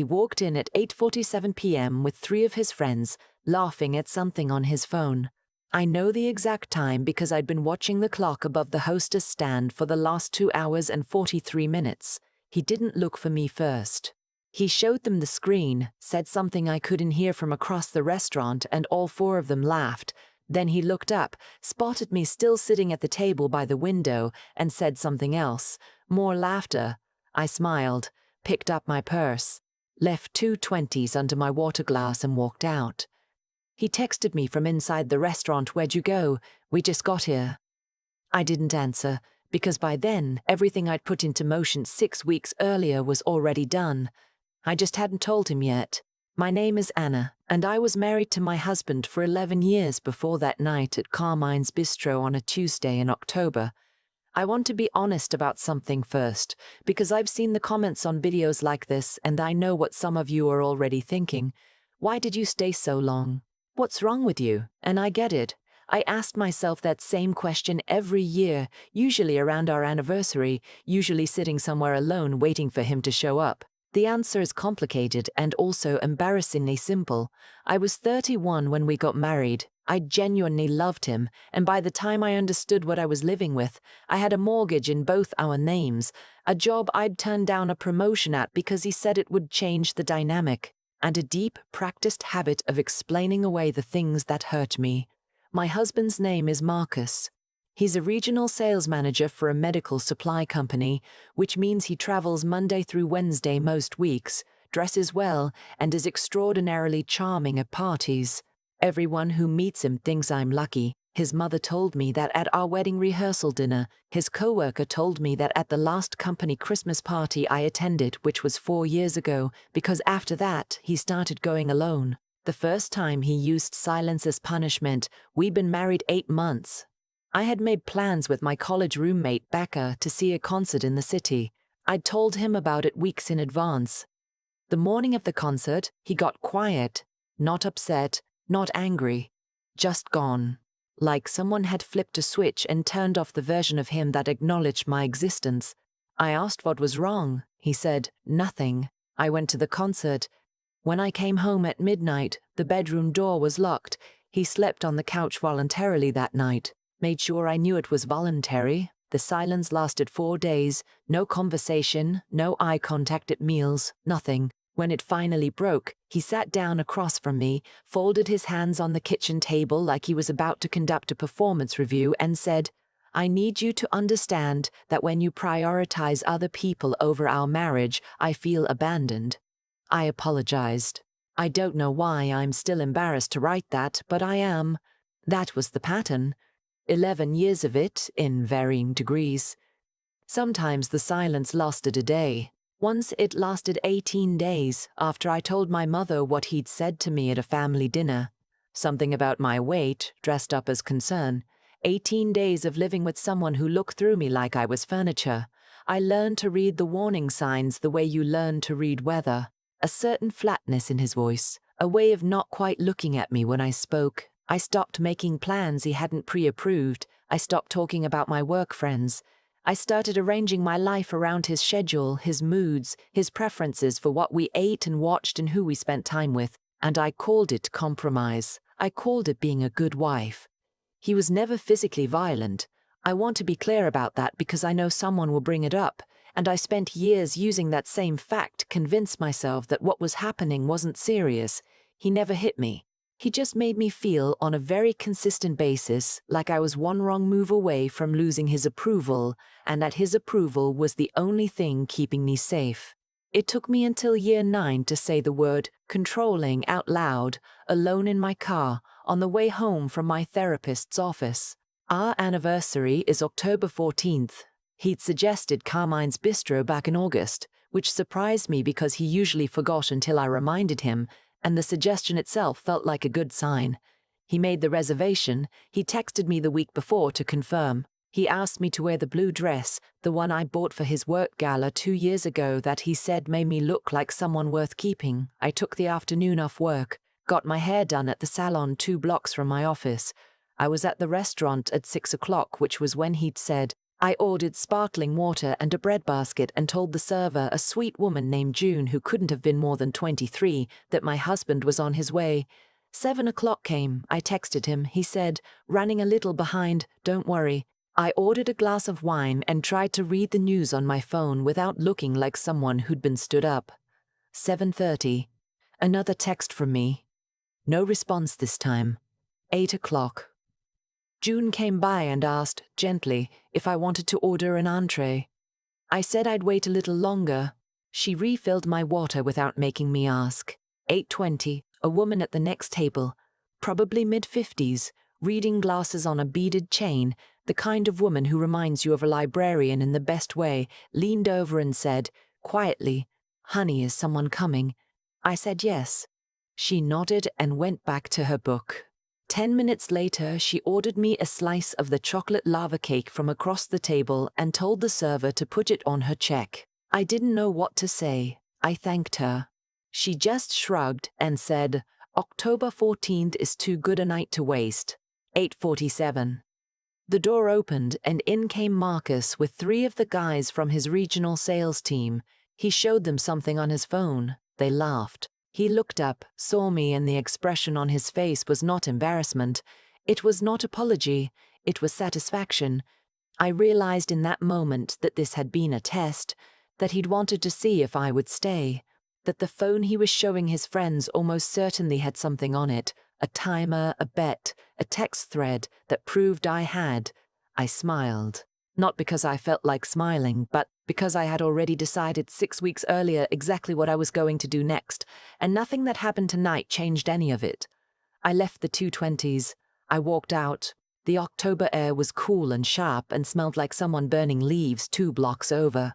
He walked in at 8:47 p.m. with 3 of his friends, laughing at something on his phone. I know the exact time because I'd been watching the clock above the hostess stand for the last 2 hours and 43 minutes. He didn't look for me first. He showed them the screen, said something I couldn't hear from across the restaurant, and all 4 of them laughed. Then he looked up, spotted me still sitting at the table by the window, and said something else. More laughter. I smiled, picked up my purse, left 2 20s under my water glass and walked out. He texted me from inside the restaurant, "Where'd you go? We just got here." I didn't answer, because by then, everything I'd put into motion 6 weeks earlier was already done. I just hadn't told him yet. My name is Anna, and I was married to my husband for 11 years before that night at Carmine's Bistro on a Tuesday in October. I want to be honest about something first, because I've seen the comments on videos like this and I know what some of you are already thinking. Why did you stay so long? What's wrong with you? And I get it. I asked myself that same question every year, usually around our anniversary, usually sitting somewhere alone waiting for him to show up. The answer is complicated and also embarrassingly simple. I was 31 when we got married. I genuinely loved him, and by the time I understood what I was living with, I had a mortgage in both our names, a job I'd turned down a promotion at because he said it would change the dynamic, and a deep, practiced habit of explaining away the things that hurt me. My husband's name is Marcus. He's a regional sales manager for a medical supply company, which means he travels Monday through Wednesday most weeks, dresses well, and is extraordinarily charming at parties. Everyone who meets him thinks I'm lucky. His mother told me that at our wedding rehearsal dinner. His coworker told me that at the last company Christmas party I attended, which was 4 years ago, because after that he started going alone. The first time he used silence as punishment. We'd been married 8 months. I had made plans with my college roommate Becca to see a concert in the city. I'd told him about it weeks in advance. The morning of the concert, he got quiet, not upset, not angry, just gone. Like someone had flipped a switch and turned off the version of him that acknowledged my existence. I asked what was wrong. He said, "Nothing." I went to the concert. When I came home at midnight, the bedroom door was locked. He slept on the couch voluntarily that night. Made sure I knew it was voluntary. The silence lasted 4 days. No conversation, no eye contact at meals, nothing. When it finally broke, he sat down across from me, folded his hands on the kitchen table like he was about to conduct a performance review, and said, "I need you to understand that when you prioritize other people over our marriage, I feel abandoned." I apologized. I don't know why I'm still embarrassed to write that, but I am. That was the pattern. 11 years of it, in varying degrees. Sometimes the silence lasted a day. Once it lasted 18 days after I told my mother what he'd said to me at a family dinner. Something about my weight, dressed up as concern. 18 days of living with someone who looked through me like I was furniture. I learned to read the warning signs the way you learn to read weather. A certain flatness in his voice, a way of not quite looking at me when I spoke. I stopped making plans he hadn't pre-approved. I stopped talking about my work friends. I started arranging my life around his schedule, his moods, his preferences for what we ate and watched and who we spent time with. And I called it compromise. I called it being a good wife. He was never physically violent. I want to be clear about that because I know someone will bring it up. And I spent years using that same fact to convince myself that what was happening wasn't serious. He never hit me. He just made me feel on a very consistent basis like I was one wrong move away from losing his approval, and that his approval was the only thing keeping me safe. It took me until year 9 to say the word controlling out loud, alone in my car, on the way home from my therapist's office. Our anniversary is October 14th. He'd suggested Carmine's Bistro back in August, which surprised me because he usually forgot until I reminded him, and the suggestion itself felt like a good sign. He made the reservation. He texted me the week before to confirm. He asked me to wear the blue dress, the one I bought for his work gala 2 years ago that he said made me look like someone worth keeping. I took the afternoon off work, got my hair done at the salon 2 blocks from my office. I was at the restaurant at 6 o'clock, which was when he'd said, I ordered sparkling water and a bread basket and told the server, a sweet woman named June who couldn't have been more than 23, that my husband was on his way. 7 o'clock came. I texted him. He said, "Running a little behind, don't worry." I ordered a glass of wine and tried to read the news on my phone without looking like someone who'd been stood up. 7:30. Another text from me. No response this time. 8 o'clock. June came by and asked, gently, if I wanted to order an entree. I said I'd wait a little longer. She refilled my water without making me ask. 8:20, a woman at the next table, probably mid-50s, reading glasses on a beaded chain, the kind of woman who reminds you of a librarian in the best way, leaned over and said, quietly, "Honey, is someone coming?" I said yes. She nodded and went back to her book. 10 minutes later, she ordered me a slice of the chocolate lava cake from across the table and told the server to put it on her check. I didn't know what to say. I thanked her. She just shrugged and said, "October 14th is too good a night to waste." 8:47. The door opened and in came Marcus with 3 of the guys from his regional sales team. He showed them something on his phone. They laughed. He looked up, saw me, and the expression on his face was not embarrassment. It was not apology. It was satisfaction. I realized in that moment that this had been a test, that he'd wanted to see if I would stay, that the phone he was showing his friends almost certainly had something on it, a timer, a bet, a text thread that proved I had. I smiled. Not because I felt like smiling, but because I had already decided 6 weeks earlier exactly what I was going to do next, and nothing that happened tonight changed any of it. I left the 220s. I walked out. The October air was cool and sharp and smelled like someone burning leaves 2 blocks over.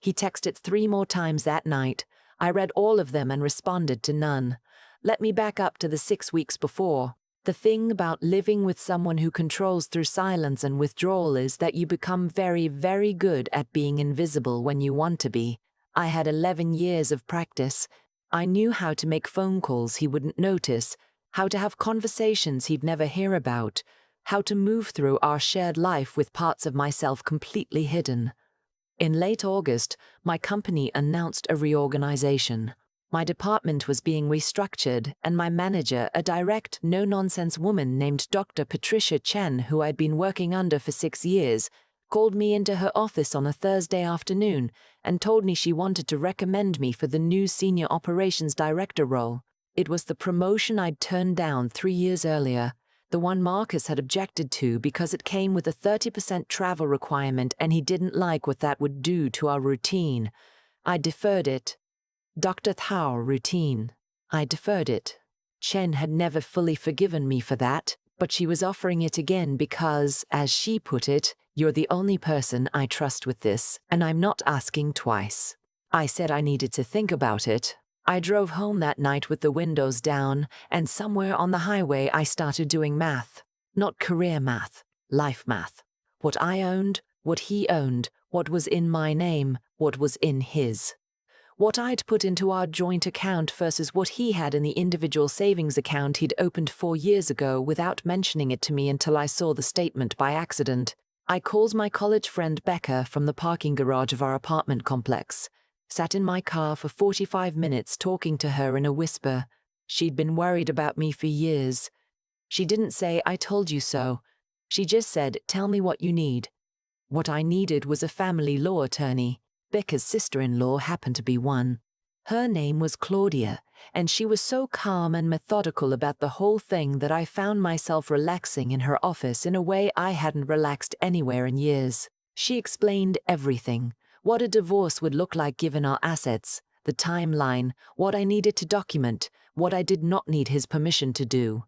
He texted 3 more times that night. I read all of them and responded to none. Let me back up to the 6 weeks before. The thing about living with someone who controls through silence and withdrawal is that you become very, very good at being invisible when you want to be. I had 11 years of practice. I knew how to make phone calls he wouldn't notice, how to have conversations he'd never hear about, how to move through our shared life with parts of myself completely hidden. In late August, my company announced a reorganization. My department was being restructured, and my manager, a direct, no-nonsense woman named Dr. Patricia Chen, who I'd been working under for 6 years, called me into her office on a Thursday afternoon and told me she wanted to recommend me for the new Senior Operations Director role. It was the promotion I'd turned down 3 years earlier, the one Marcus had objected to because it came with a 30% travel requirement and he didn't like what that would do to our routine. I deferred it. Dr. Thao routine. I deferred it. Chen had never fully forgiven me for that, but she was offering it again because, as she put it, "You're the only person I trust with this, and I'm not asking twice." I said I needed to think about it. I drove home that night with the windows down, and somewhere on the highway I started doing math. Not career math, life math. What I owned, what he owned, what was in my name, what was in his. What I'd put into our joint account versus what he had in the individual savings account he'd opened 4 years ago without mentioning it to me until I saw the statement by accident. I called my college friend Becca from the parking garage of our apartment complex. Sat in my car for 45 minutes talking to her in a whisper. She'd been worried about me for years. She didn't say, "I told you so." She just said, "Tell me what you need." What I needed was a family law attorney. Becca's sister-in-law happened to be one. Her name was Claudia, and she was so calm and methodical about the whole thing that I found myself relaxing in her office in a way I hadn't relaxed anywhere in years. She explained everything, what a divorce would look like given our assets, the timeline, what I needed to document, what I did not need his permission to do.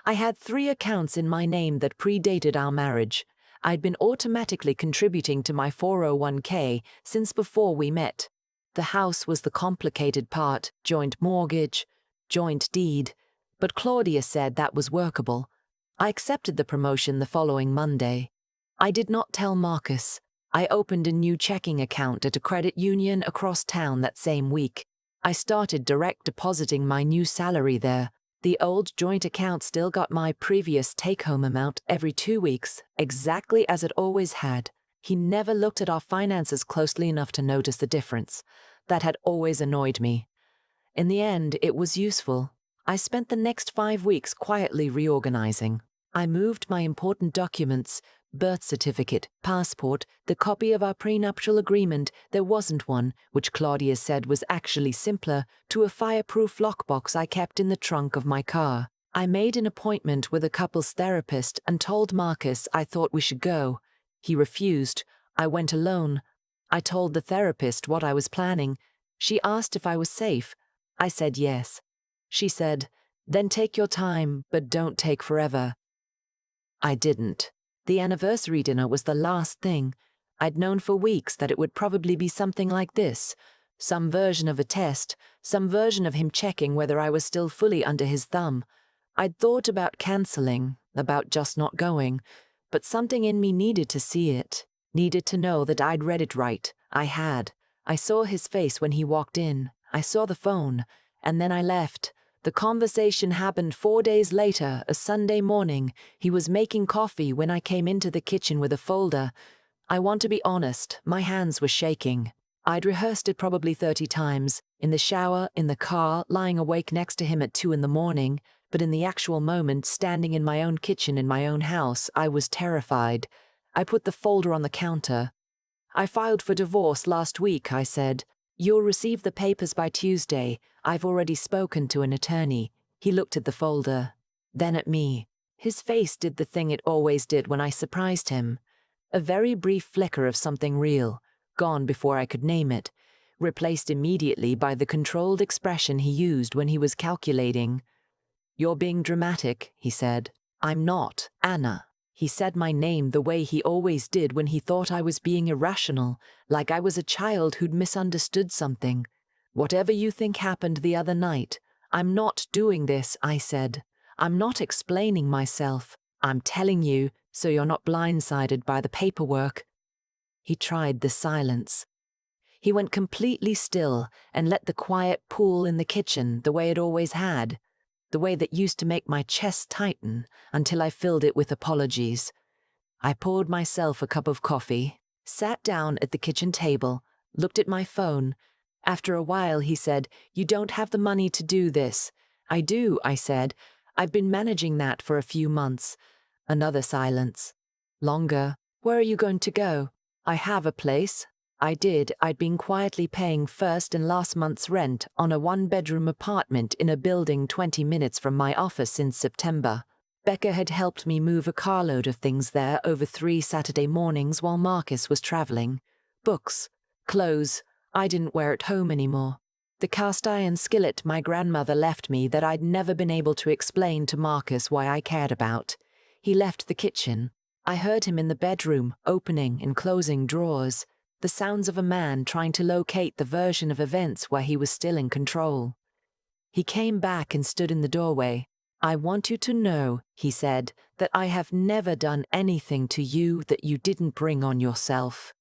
I had 3 accounts in my name that predated our marriage. I'd been automatically contributing to my 401k since before we met. The house was the complicated part, joint mortgage, joint deed, but Claudia said that was workable. I accepted the promotion the following Monday. I did not tell Marcus. I opened a new checking account at a credit union across town that same week. I started direct depositing my new salary there. The old joint account still got my previous take-home amount every 2 weeks, exactly as it always had. He never looked at our finances closely enough to notice the difference. That had always annoyed me. In the end, it was useful. I spent the next 5 weeks quietly reorganizing. I moved my important documents, birth certificate, passport, the copy of our prenuptial agreement, there wasn't one, which Claudia said was actually simpler, to a fireproof lockbox I kept in the trunk of my car. I made an appointment with a couples therapist and told Marcus I thought we should go. He refused. I went alone. I told the therapist what I was planning. She asked if I was safe. I said yes. She said, "Then take your time, but don't take forever." I didn't. The anniversary dinner was the last thing. I'd known for weeks that it would probably be something like this. Some version of a test, some version of him checking whether I was still fully under his thumb. I'd thought about canceling, about just not going, but something in me needed to see it, needed to know that I'd read it right. I had. I saw his face when he walked in. I saw the phone, and then I left. The conversation happened 4 days later, a Sunday morning. He was making coffee when I came into the kitchen with a folder. I want to be honest, my hands were shaking. I'd rehearsed it probably 30 times, in the shower, in the car, lying awake next to him at 2 in the morning, but in the actual moment, standing in my own kitchen in my own house, I was terrified. I put the folder on the counter. "I filed for divorce last week," I said. "You'll receive the papers by Tuesday. I've already spoken to an attorney." He looked at the folder, then at me. His face did the thing it always did when I surprised him. A very brief flicker of something real, gone before I could name it, replaced immediately by the controlled expression he used when he was calculating. "You're being dramatic," he said. "I'm not, Anna." He said my name the way he always did when he thought I was being irrational, like I was a child who'd misunderstood something. "Whatever you think happened the other night, I'm not doing this," I said. "I'm not explaining myself. I'm telling you, so you're not blindsided by the paperwork." He tried the silence. He went completely still and let the quiet pool in the kitchen the way it always had, the way that used to make my chest tighten until I filled it with apologies. I poured myself a cup of coffee, sat down at the kitchen table, looked at my phone. After a while he said, "You don't have the money to do this." "I do," I said. "I've been managing that for a few months." Another silence. Longer. "Where are you going to go?" "I have a place." I did. I'd been quietly paying first and last month's rent on a 1-bedroom apartment in a building 20 minutes from my office since September. Becca had helped me move a carload of things there over 3 Saturday mornings while Marcus was traveling. Books, clothes, I didn't wear at home anymore. The cast iron skillet my grandmother left me that I'd never been able to explain to Marcus why I cared about. He left the kitchen. I heard him in the bedroom, opening and closing drawers. The sounds of a man trying to locate the version of events where he was still in control. He came back and stood in the doorway. "I want you to know," he said, "that I have never done anything to you that you didn't bring on yourself."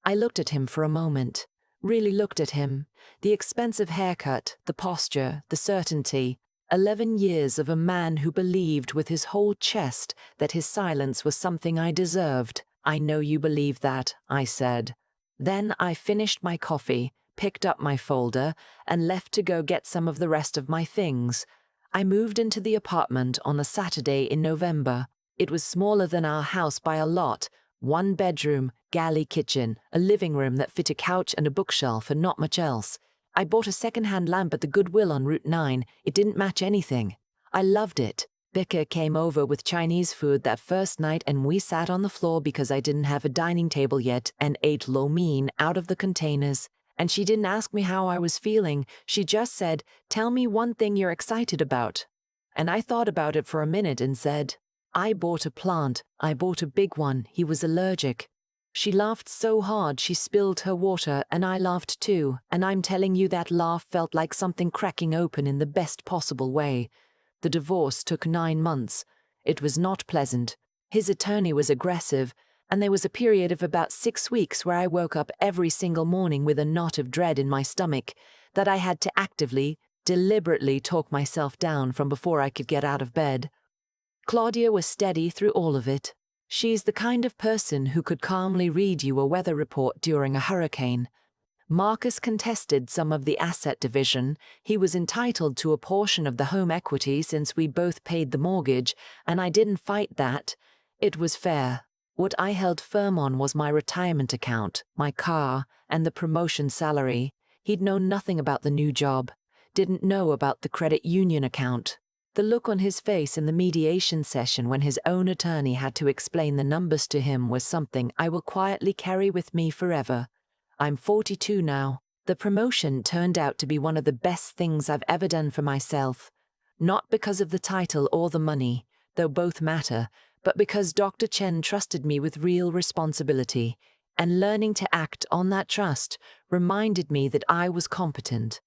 I looked at him for a moment, really looked at him. The expensive haircut, the posture, the certainty. 11 years of a man who believed with his whole chest that his silence was something I deserved. "I know you believe that," I said. Then I finished my coffee, picked up my folder, and left to go get some of the rest of my things. I moved into the apartment on a Saturday in November. It was smaller than our house by a lot. 1 bedroom, galley kitchen, a living room that fit a couch and a bookshelf and not much else. I bought a second-hand lamp at the Goodwill on Route 9. It didn't match anything. I loved it. Becca came over with Chinese food that first night and we sat on the floor because I didn't have a dining table yet and ate lo mein out of the containers. And she didn't ask me how I was feeling. She just said, "Tell me one thing you're excited about." And I thought about it for a minute and said, "I bought a plant. I bought a big one. He was allergic." She laughed so hard she spilled her water and I laughed too. And I'm telling you that laugh felt like something cracking open in the best possible way. The divorce took 9 months. It was not pleasant. His attorney was aggressive, and there was a period of about 6 weeks where I woke up every single morning with a knot of dread in my stomach that I had to actively, deliberately talk myself down from before I could get out of bed. Claudia was steady through all of it. She's the kind of person who could calmly read you a weather report during a hurricane. Marcus contested some of the asset division. He was entitled to a portion of the home equity since we both paid the mortgage, and I didn't fight that. It was fair. What I held firm on was my retirement account, my car, and the promotion salary. He'd known nothing about the new job, didn't know about the credit union account. The look on his face in the mediation session when his own attorney had to explain the numbers to him was something I will quietly carry with me forever. I'm 42 now. The promotion turned out to be one of the best things I've ever done for myself. Not because of the title or the money, though both matter, but because Dr. Chen trusted me with real responsibility, and learning to act on that trust reminded me that I was competent,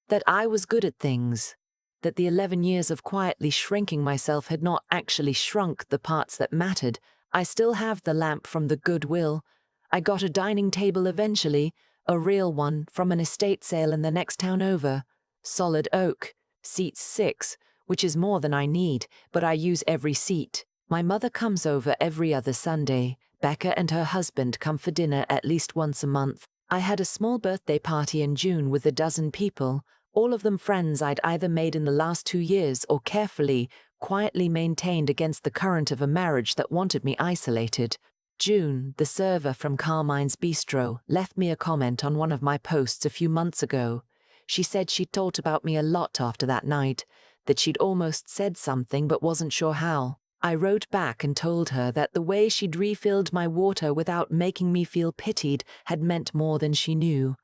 that I was good at things, that the 11 years of quietly shrinking myself had not actually shrunk the parts that mattered. I still have the lamp from the Goodwill. I got a dining table eventually, a real one from an estate sale in the next town over. Solid oak, seats 6, which is more than I need, but I use every seat. My mother comes over every other Sunday. Becca and her husband come for dinner at least once a month. I had a small birthday party in June with a dozen people, all of them friends I'd either made in the last 2 years or carefully, quietly maintained against the current of a marriage that wanted me isolated. June, the server from Carmine's Bistro, left me a comment on one of my posts a few months ago. She said she'd thought about me a lot after that night, that she'd almost said something but wasn't sure how. I wrote back and told her that the way she'd refilled my water without making me feel pitied had meant more than she knew.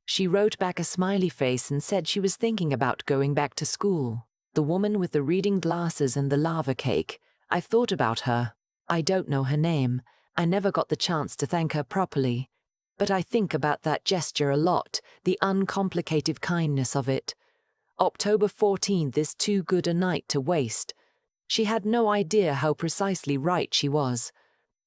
She wrote back a smiley face and said she was thinking about going back to school. The woman with the reading glasses and the lava cake. I thought about her. I don't know her name. I never got the chance to thank her properly. But I think about that gesture a lot, the uncomplicated kindness of it. October 14th is too good a night to waste. She had no idea how precisely right she was.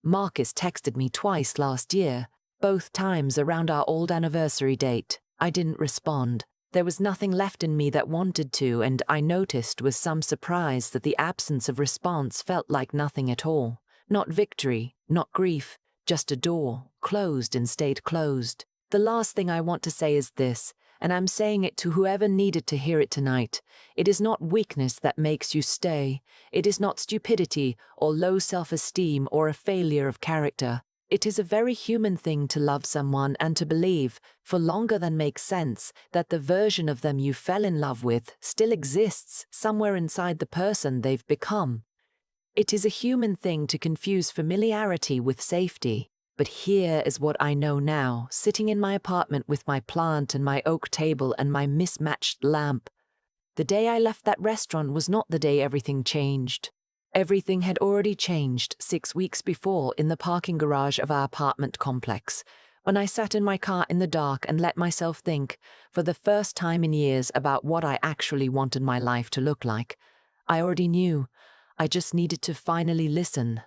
Marcus texted me twice last year, both times around our old anniversary date. I didn't respond. There was nothing left in me that wanted to, and I noticed with some surprise that the absence of response felt like nothing at all. Not victory, not grief, just a door, closed and stayed closed. The last thing I want to say is this, and I'm saying it to whoever needed to hear it tonight. It is not weakness that makes you stay. It is not stupidity or low self-esteem or a failure of character. It is a very human thing to love someone and to believe, for longer than makes sense, that the version of them you fell in love with still exists somewhere inside the person they've become. It is a human thing to confuse familiarity with safety. But here is what I know now, sitting in my apartment with my plant and my oak table and my mismatched lamp. The day I left that restaurant was not the day everything changed. Everything had already changed 6 weeks before in the parking garage of our apartment complex, when I sat in my car in the dark and let myself think, for the first time in years, about what I actually wanted my life to look like. I already knew. I just needed to finally listen.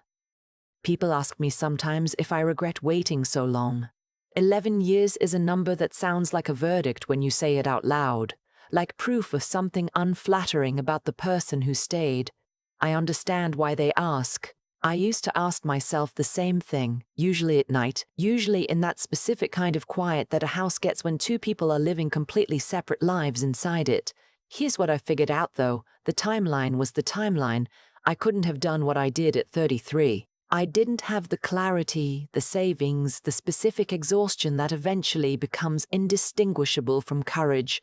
People ask me sometimes if I regret waiting so long. 11 years is a number that sounds like a verdict when you say it out loud, like proof of something unflattering about the person who stayed. I understand why they ask. I used to ask myself the same thing, usually at night, usually in that specific kind of quiet that a house gets when two people are living completely separate lives inside it. Here's what I figured out though, the timeline was the timeline. I couldn't have done what I did at 33. I didn't have the clarity, the savings, the specific exhaustion that eventually becomes indistinguishable from courage.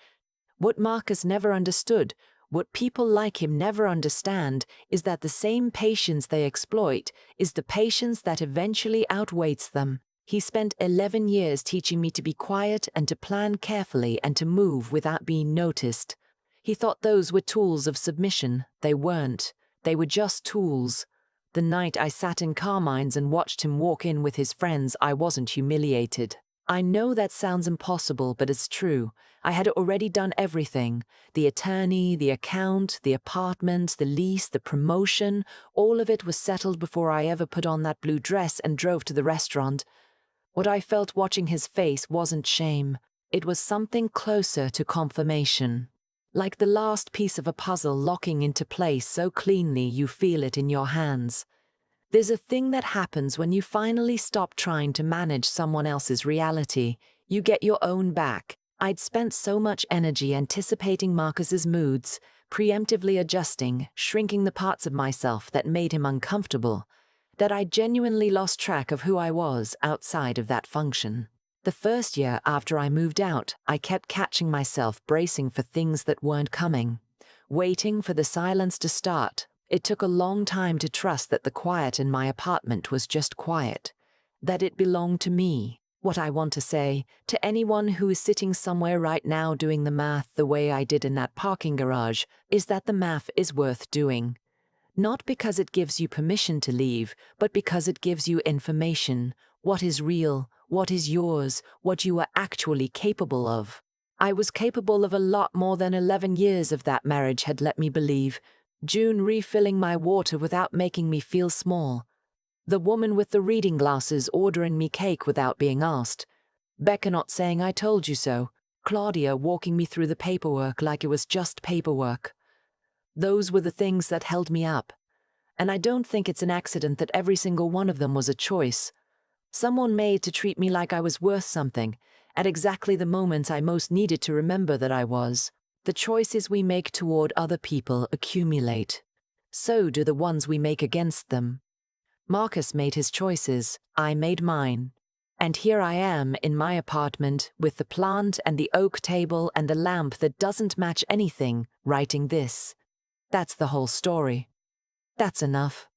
What Marcus never understood, what people like him never understand, is that the same patience they exploit is the patience that eventually outweighs them. He spent 11 years teaching me to be quiet and to plan carefully and to move without being noticed. He thought those were tools of submission. They weren't. They were just tools. The night I sat in Carmine's and watched him walk in with his friends, I wasn't humiliated. I know that sounds impossible, but it's true. I had already done everything. The attorney, the account, the apartment, the lease, the promotion, all of it was settled before I ever put on that blue dress and drove to the restaurant. What I felt watching his face wasn't shame. It was something closer to confirmation. Like the last piece of a puzzle locking into place so cleanly you feel it in your hands. There's a thing that happens when you finally stop trying to manage someone else's reality. You get your own back. I'd spent so much energy anticipating Marcus's moods, preemptively adjusting, shrinking the parts of myself that made him uncomfortable, that I genuinely lost track of who I was outside of that function. The first year after I moved out, I kept catching myself bracing for things that weren't coming, waiting for the silence to start. It took a long time to trust that the quiet in my apartment was just quiet, that it belonged to me. What I want to say, to anyone who is sitting somewhere right now doing the math the way I did in that parking garage, is that the math is worth doing. Not because it gives you permission to leave, but because it gives you information. What is real, what is yours, what you are actually capable of. I was capable of a lot more than 11 years of that marriage had let me believe. June refilling my water without making me feel small. The woman with the reading glasses ordering me cake without being asked. Becca not saying I told you so. Claudia walking me through the paperwork like it was just paperwork. Those were the things that held me up. And I don't think it's an accident that every single one of them was a choice. Someone made to treat me like I was worth something, at exactly the moments I most needed to remember that I was. The choices we make toward other people accumulate. So do the ones we make against them. Marcus made his choices, I made mine. And here I am in my apartment with the plant and the oak table and the lamp that doesn't match anything, writing this. That's the whole story. That's enough.